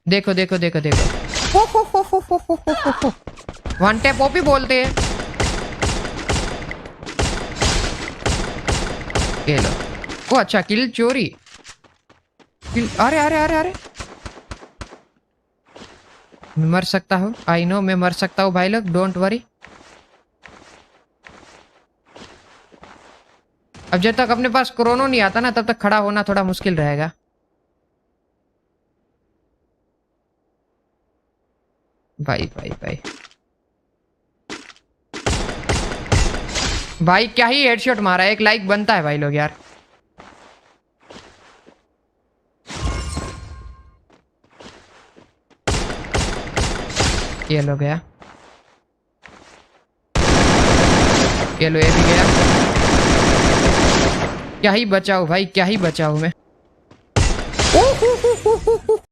देखो देखो देखो देखो, वन टैप ओपी बोलते हैं। ये लो। ओ अच्छा, किल चोरी। किल, अरे अरे अरे अरे, मैं मर सकता हूँ, आई नो मैं मर सकता हूँ भाई लोग, डोंट वरी। अब जब तक अपने पास क्रोनो नहीं आता ना, तब तक खड़ा होना थोड़ा मुश्किल रहेगा। भाई भाई भाई भाई, क्या ही हेडशॉट मारा है। एक लाइक बनता है भाई लोग यार। ये लो गया, ये लो, ये भी गया। क्या ही बचाऊं भाई, क्या ही बचाऊं मैं।